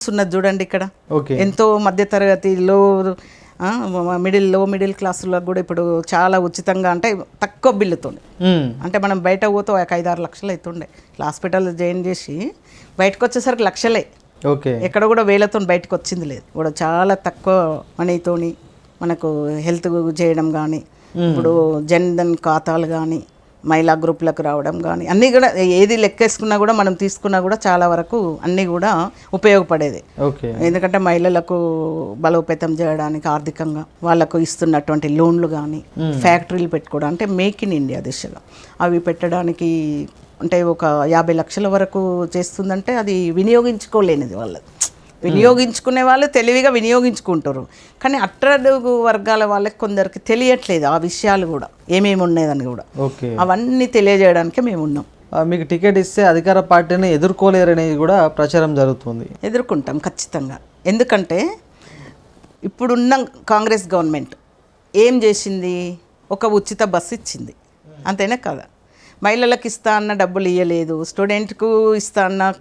ఉన్నది చూడండి ఇక్కడ. ఓకే. ఎంతో మధ్యతరగతి లో మిడిల్ క్లాసులకు కూడా ఇప్పుడు చాలా ఉచితంగా, అంటే తక్కువ బిల్లుతో, అంటే మనం బయట పోతే ఒక 5-6 లక్షలు అవుతుండే. హాస్పిటల్ జాయిన్ చేసి బయటకు వచ్చేసరికి లక్షలే. ఓకే. ఎక్కడ కూడా వేలతో బయటకు వచ్చింది లేదు. కూడా చాలా తక్కువ మనీతోని మనకు హెల్త్ చేయడం కానీ, ఇప్పుడు జన్ధన్ ఖాతాలు కానీ, మహిళా గ్రూపులకు రావడం కానీ, అన్నీ కూడా ఏది లెక్కేసుకున్నా కూడా మనం తీసుకున్నా కూడా చాలా వరకు అన్నీ కూడా ఉపయోగపడేది. ఎందుకంటే మహిళలకు బలోపేతం చేయడానికి ఆర్థికంగా వాళ్ళకు ఇస్తున్నటువంటి లోన్లు కానీ, ఫ్యాక్టరీలు పెట్టుకోవడం, అంటే మేక్ ఇన్ ఇండియా దిశగా అవి పెట్టడానికి, అంటే ఒక 50 లక్షల వరకు చేస్తుందంటే అది వినియోగించుకోలేనిది. వాళ్ళది వినియోగించుకునే వాళ్ళు తెలివిగా వినియోగించుకుంటారు, కానీ అట్టడుగు వర్గాల వాళ్ళకి కొందరికి తెలియట్లేదు ఆ విషయాలు కూడా, ఏమేమి ఉన్నాయని కూడా. అవన్నీ తెలియజేయడానికి మేము ఉన్నాం. మీకు టికెట్ ఇస్తే అధికార పార్టీని ఎదుర్కోలేరనేది కూడా ప్రచారం జరుగుతుంది. ఎదుర్కొంటాం ఖచ్చితంగా. ఎందుకంటే ఇప్పుడున్న కాంగ్రెస్ గవర్నమెంట్ ఏం చేసింది? ఒక ఉచిత బస్సు ఇచ్చింది, అంతేనా కదా? మహిళలకు ఇస్తా అన్న డబ్బులు ఇవ్వలేదు, స్టూడెంట్కు ఇస్తా అన్న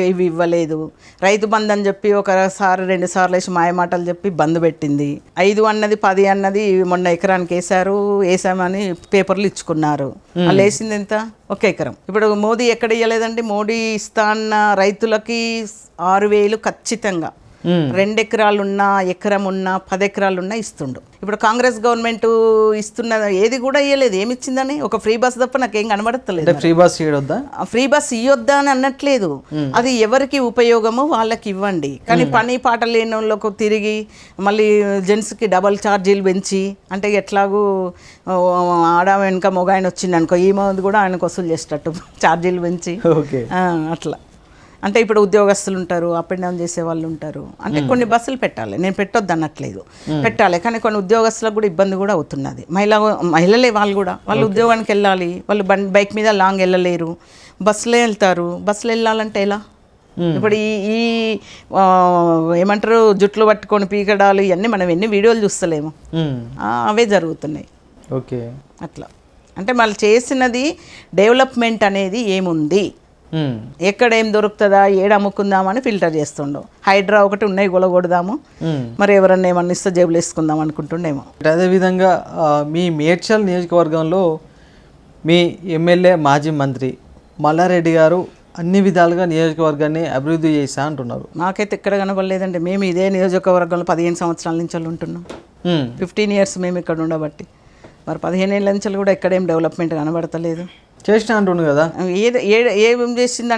ఇవి ఇవ్వలేదు, రైతు బంధు అని చెప్పి 1-2 సార్లు వేసి మాయమాటలు చెప్పి బంద్ పెట్టింది. 5 అన్నది 10 అన్నది మొన్న ఎకరానికి వేసామని పేపర్లు ఇచ్చుకున్నారు. వాళ్ళు వేసింది ఎంత? 1 ఎకరం. ఇప్పుడు మోదీ ఎక్కడ ఇవ్వలేదండి? మోడీ ఇస్తా అన్న రైతులకి 6,000 ఖచ్చితంగా, 2 ఎకరాలున్నా, ఎకరం ఉన్నా, 10 ఎకరాలున్నా ఇస్తుండు. ఇప్పుడు కాంగ్రెస్ గవర్నమెంట్ ఇస్తున్న ఏది కూడా ఇవ్వలేదు. ఏమి ఇచ్చిందని? ఒక ఫ్రీ బస్ తప్ప నాకేం కనబడతలేదు. ఫ్రీ బస్ ఇవ్వద్దా? ఫ్రీ బస్ ఇవ్వద్దా అని అనట్లేదు, అది ఎవరికి ఉపయోగమో వాళ్ళకి ఇవ్వండి. కానీ పని పాట లేని వాళ్ళకు తిరిగి మళ్ళీ జెంట్స్కి డబల్ ఛార్జీలు పెంచి, అంటే ఎట్లాగూ ఆడ వెనుక మొగాయన వచ్చింది అనుకో, ఈ మంది కూడా ఆయనకు వసూలు చేసేటట్టు ఛార్జీలు పెంచి అట్లా. అంటే ఇప్పుడు ఉద్యోగస్తులు ఉంటారు, అప్ అండ్ డౌన్ చేసే వాళ్ళు ఉంటారు, అంటే కొన్ని బస్సులు పెట్టాలి. నేను పెట్టొద్దు అనట్లేదు, పెట్టాలి. కానీ కొన్ని ఉద్యోగస్తులకు కూడా ఇబ్బంది కూడా అవుతున్నది. మహిళలే వాళ్ళు కూడా, వాళ్ళు ఉద్యోగానికి వెళ్ళాలి, వాళ్ళు బైక్ మీద లాంగ్ వెళ్ళలేరు, బస్సులే వెళ్తారు. బస్సులు వెళ్ళాలంటే ఎలా? ఇప్పుడు ఈ ఏమంటారు, జుట్లు పట్టుకొని పీకడాలు, ఇవన్నీ మనం ఎన్ని వీడియోలు చూస్తలేము, అవే జరుగుతున్నాయి. ఓకే. అట్లా అంటే వాళ్ళు చేసినది డెవలప్మెంట్ అనేది ఏముంది, ఎక్కడ ఏం దొరుకుతుందా, ఏడ అమ్ముకుందామని ఫిల్టర్ చేస్తుండవు. హైడ్రా ఒకటి ఉన్నాయి, గొలగొడదాము, మరి ఎవరన్నా ఏమన్నా ఇస్తే జేబులు వేసుకుందాం అనుకుంటుండేమో. అదేవిధంగా మీ మేడ్చల్ నియోజకవర్గంలో మీ ఎమ్మెల్యే మాజీ మంత్రి మల్లారెడ్డి గారు అన్ని విధాలుగా నియోజకవర్గాన్ని అభివృద్ధి చేశా అంటున్నారు. నాకైతే ఎక్కడ కనబడలేదండి. మేము ఇదే నియోజకవర్గంలో 15 సంవత్సరాల నుంచి ఉంటున్నాం. 15 ఇయర్స్ మేము ఇక్కడ ఉండబట్టి, మరి 15 ఏళ్ళ నుంచి కూడా ఎక్కడేం డెవలప్మెంట్ కనబడతలేదు. చేసిన అంటుండు కదా, ఏం చేసిందనే